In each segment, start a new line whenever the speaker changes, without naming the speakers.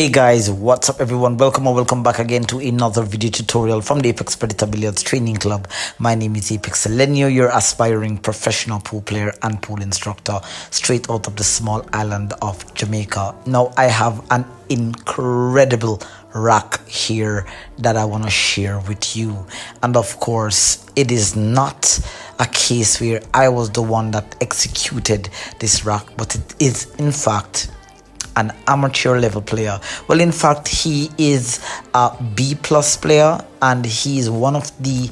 Hey guys, what's up everyone? Welcome or welcome back again to another video tutorial from the Apex Predator Billiards Training Club. My name is Apex Selenio, your aspiring professional pool player and pool instructor straight out of the small island of Jamaica. Now I have an incredible rack here that I want to share with you, and of course it is not a case where I was the one that executed this rack, but it is in fact an amateur level player. Well, in fact, he is a B+ player, and he is one of the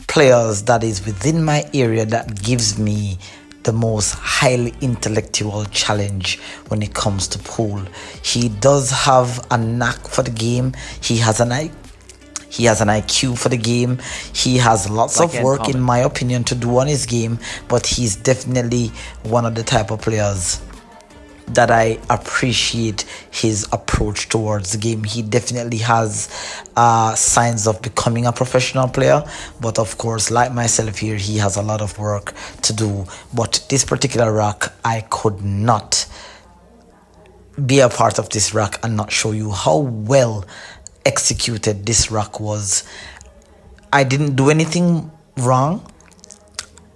players that is within my area that gives me the most highly intellectual challenge when it comes to pool. He does have a knack for the game. He has an IQ for the game. He has lots of work, in my opinion, to do on his game, but he's definitely one of the type of players that I appreciate his approach towards the game. He definitely has signs of becoming a professional player, but of course, like myself here, he has a lot of work to do. But this particular rack, I could not be a part of this rack and not show you how well executed this rack was. I didn't do anything wrong.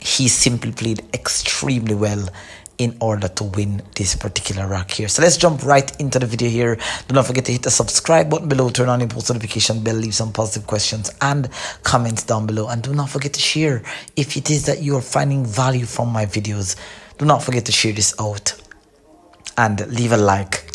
He simply played extremely well in order to win this particular rack here. So let's jump right into the video here. Do not forget to hit the subscribe button below, turn on the post notification bell, leave some positive questions and comments down below, and do not forget to share if it is that you are finding value from my videos. Do not forget to share this out and leave a like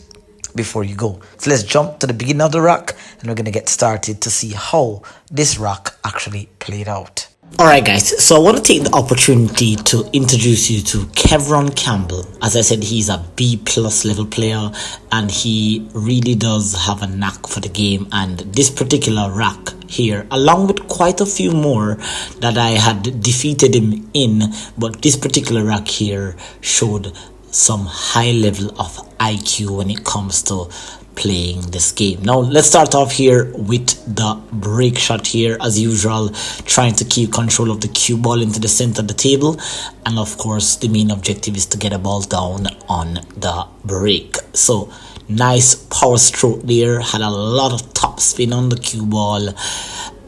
before you go. So let's jump to the beginning of the rack, and we're gonna get started to see how this rack actually played out.
Alright guys, so I want to take the opportunity to introduce you to Kevron Campbell. As I said, he's a B+ level player, and he really does have a knack for the game. And this particular rack here, along with quite a few more that I had defeated him in, but this particular rack here showed some high level of IQ when it comes to playing this game. Now let's start off here with the break shot here, as usual, trying to keep control of the cue ball into the center of the table, and of course the main objective is to get a ball down on the break. So nice power stroke there, had a lot of top spin on the cue ball,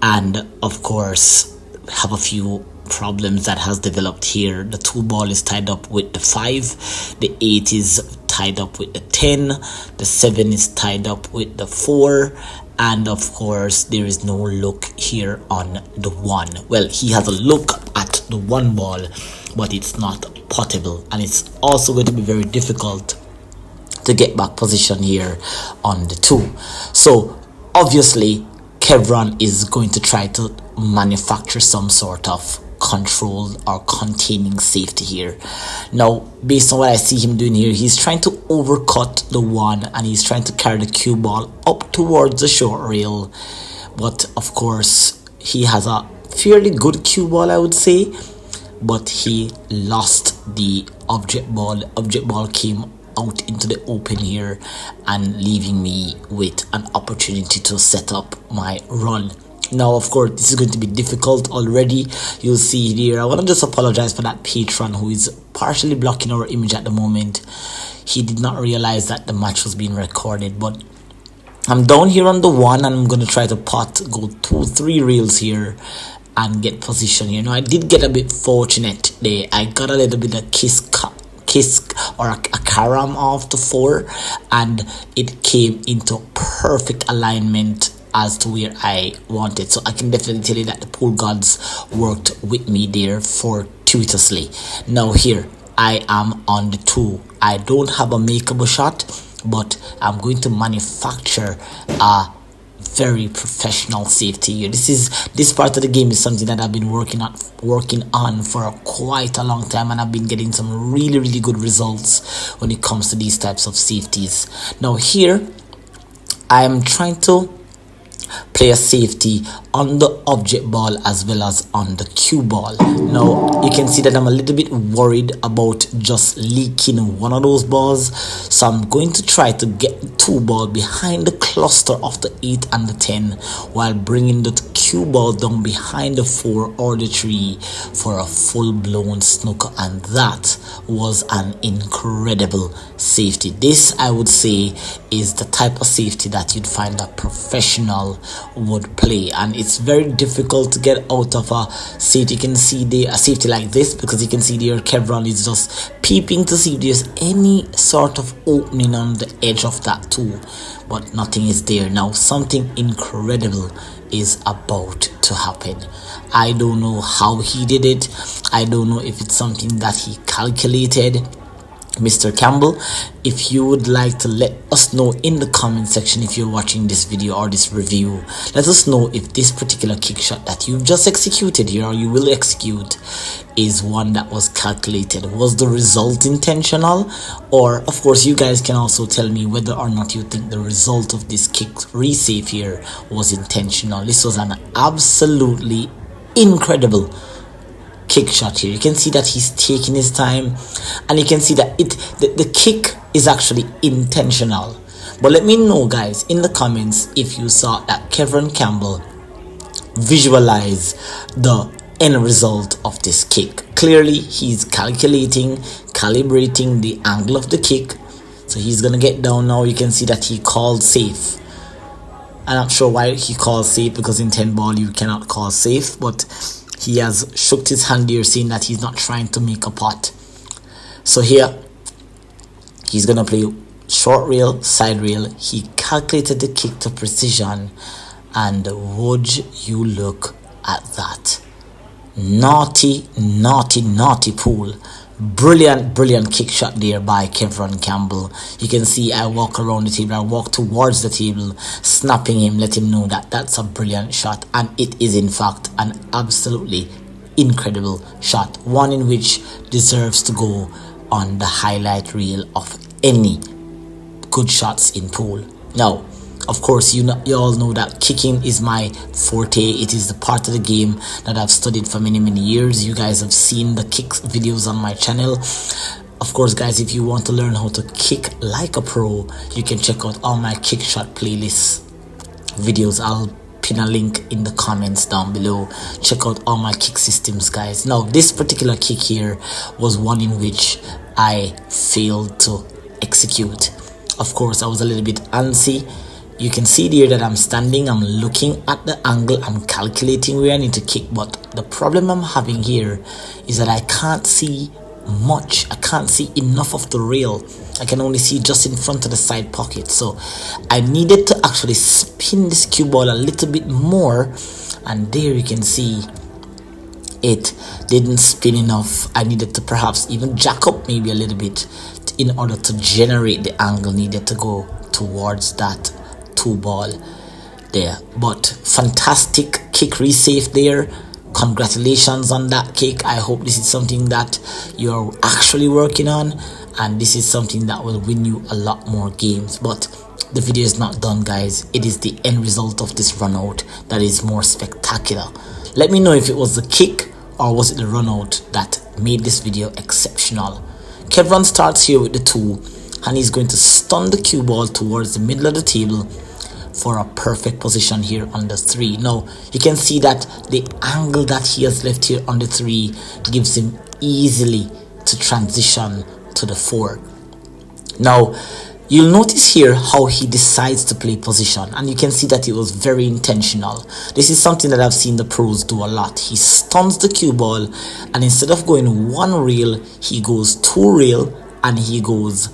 and of course have a few problems that has developed here. The 2 ball is tied up with the 5, the 8 is tied up with the 10, the 7 is tied up with the 4, and of course there is no look here on the 1. Well, he has a look at the 1 ball, but it's not potable, and it's also going to be very difficult to get back position here on the 2. So obviously Kevron is going to try to manufacture some sort of control or containing safety here. Now, based on what I see him doing here, he's trying to overcut the 1, and he's trying to carry the cue ball up towards the short rail, but of course he has a fairly good cue ball, I would say, but he lost the object ball. Object ball came out into the open here, and leaving me with an opportunity to set up my run. Now, of course, this is going to be difficult already. You'll see here, I want to just apologize for that patron who is partially blocking our image at the moment. He did not realize that the match was being recorded, but I'm down here on the 1, and I'm going to try to pot, go 2-3 rails here and get position here. Now, I did get a bit fortunate there. I got a little bit of kiss or a carom off the 4, and it came into perfect alignment as to where I wanted. So I can definitely tell you that the pool gods worked with me there fortuitously. Now here I am on the 2. I don't have a makeable shot, but I'm going to manufacture a very professional safety here. This part of the game is something that I've been working on for quite a long time, and I've been getting some really good results when it comes to these types of safeties. Now here I am trying to player safety on the object ball as well as on the cue ball. Now you can see that I'm a little bit worried about just leaking one of those balls, so I'm going to try to get 2 ball behind the cluster of the 8 and the 10 while bringing the cue ball down behind the 4 or the 3 for a full-blown snooker, and that was an incredible safety. This, I would say, is the type of safety that you'd find a professional would play, and it's very difficult to get out of a safety. You can see a safety like this, because you can see there Kevron is just peeping to see if there's any sort of opening on the edge of that too, but nothing is there. Now something incredible is about to happen. I don't know how he did it. I don't know if it's something that he calculated. Mr. Campbell, if you would like to let us know in the comment section, if you're watching this video or this review, let us know if this particular kick shot that you've just executed here or you will execute is one that was calculated. Was the result intentional? Or of course you guys can also tell me whether or not you think the result of this kick-re-safe here was intentional. This was an absolutely incredible kick shot here. You can see that he's taking his time, and you can see that the kick is actually intentional. But let me know, guys, in the comments if you saw that Kevron Campbell visualize the end result of this kick. Clearly he's calibrating the angle of the kick, so he's gonna get down now. You can see that he called safe. I'm not sure why he called safe, because in 10 ball you cannot call safe, but he has shook his hand here, saying that he's not trying to make a pot. So here he's gonna play short rail, side rail. He calculated the kick to precision, and would you look at that? Naughty pool. Brilliant kick shot there by Kevron Campbell. You can see I walk around the table, I walk towards the table, snapping him, let him know that that's a brilliant shot, and it is in fact an absolutely incredible shot, one in which deserves to go on the highlight reel of any good shots in pool. Now of course you all know that kicking is my forte. It is the part of the game that I've studied for many years. You guys have seen the kicks videos on my channel. Of course, guys, if you want to learn how to kick like a pro, you can check out all my kick shot playlist videos. I'll pin a link in the comments down below. Check out all my kick systems, guys. Now this particular kick here was one in which I failed to execute. Of course, I was a little bit antsy. You can see there that I'm standing, I'm looking at the angle, I'm calculating where I need to kick, but the problem I'm having here is that I can't see much. I can't see enough of the rail. I can only see just in front of the side pocket, so I needed to actually spin this cue ball a little bit more, and there you can see it didn't spin enough. I needed to perhaps even jack up maybe a little bit in order to generate the angle needed to go towards that 2 ball there. But fantastic kick-re-safe there. Congratulations on that kick. I hope this is something that you're actually working on, and this is something that will win you a lot more games. But the video is not done, guys. It is the end result of this run out that is more spectacular. Let me know if it was the kick or was it the run out that made this video exceptional. Kevron starts here with the 2, and he's going to stun the cue ball towards the middle of the table for a perfect position here on the 3. Now you can see that the angle that he has left here on the 3 gives him easily to transition to the 4. Now you'll notice here how he decides to play position, and you can see that it was very intentional. This is something that I've seen the pros do a lot. He stuns the cue ball, and instead of going 1 rail, he goes 2 rail, and he goes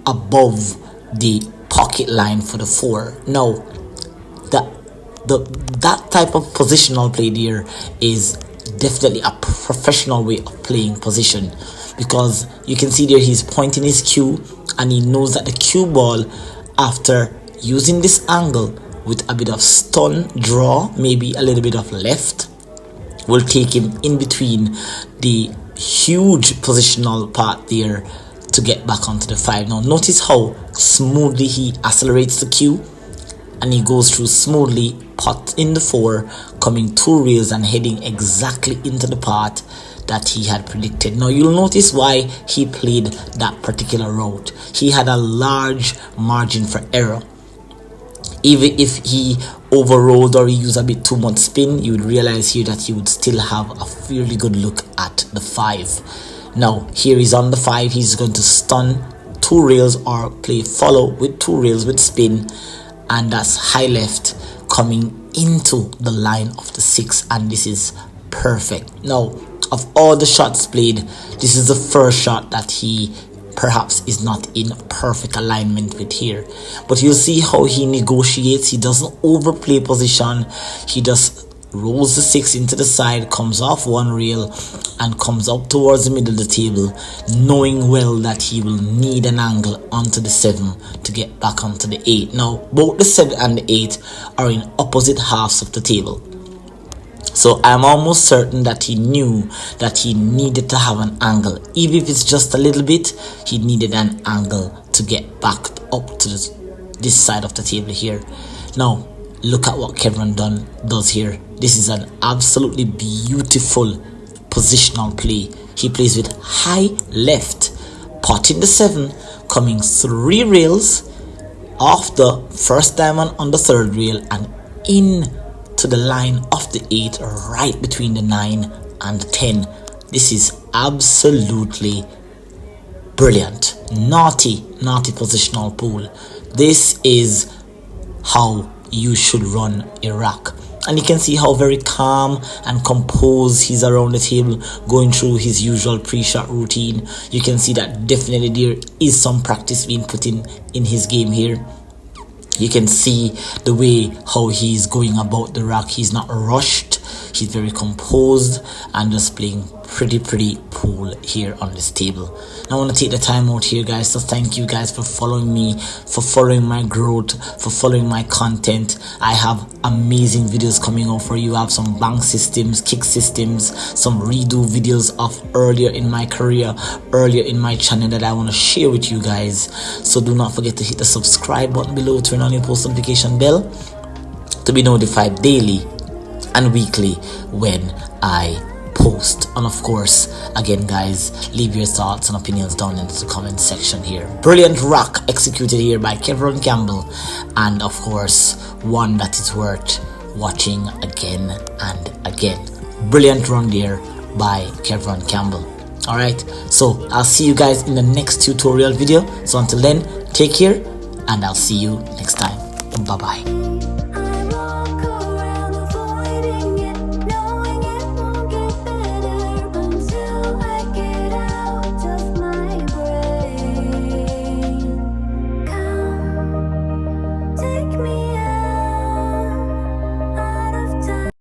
above the pocket line for the 4. Now that type of positional play there is definitely a professional way of playing position, because you can see there he's pointing his cue, and he knows that the cue ball, after using this angle with a bit of stun draw, maybe a little bit of left, will take him in between the huge positional part there to get back onto the 5. Now notice how smoothly he accelerates the cue. and he goes through smoothly, pot in the 4, coming 2 rails and heading exactly into the part that he had predicted. Now you'll notice why he played that particular route. He had a large margin for error. Even if he overrolled or he used a bit too much spin, you would realize here that he would still have a fairly good look at the 5. Now here he's on the 5. He's going to stun 2 rails or play follow with 2 rails with spin, and that's high left coming into the line of the 6, and this is perfect. Now of all the shots played, this is the first shot that he perhaps is not in perfect alignment with here, but you'll see how he negotiates. He doesn't overplay position. He just rolls the 6 into the side, comes off 1 rail and comes up towards the middle of the table, knowing well that he will need an angle onto the 7 to get back onto the 8. Now both the 7 and the 8 are in opposite halves of the table, so I'm almost certain that he knew that he needed to have an angle. Even if it's just a little bit, he needed an angle to get back up to this side of the table here. Now look at what KICK-RE does here. This is an absolutely beautiful positional play. He plays with high left, pot in the 7, coming 3 rails off the first diamond on the 3rd rail and in to the line of the 8, right between the 9 and the 10. This is absolutely brilliant. Naughty positional pool. This is how you should run Iraq, and you can see how very calm and composed he's around the table, going through his usual pre-shot routine. You can see that definitely there is some practice being put in his game here. You can see the way how he's going about the rack. He's not rushed. He's very composed and just playing pretty pool here on this table. Now I want to take the time out here, guys, so thank you guys for following me, for following my growth, for following my content. I have amazing videos coming out for you. I have some bank systems, kick systems, some redo videos of earlier in my career, earlier in my channel that I want to share with you guys. So do not forget to hit the subscribe button below, turn on your post notification bell to be notified daily and weekly when I post. And of course, again guys, leave your thoughts and opinions down in the comment section here. Brilliant rock executed here by KICK-RE Campbell, and of course one that is worth watching again and again. Brilliant run there by KICK-RE Campbell. Alright, so I'll see you guys in the next tutorial video. So until then, take care and I'll see you next time. Bye bye.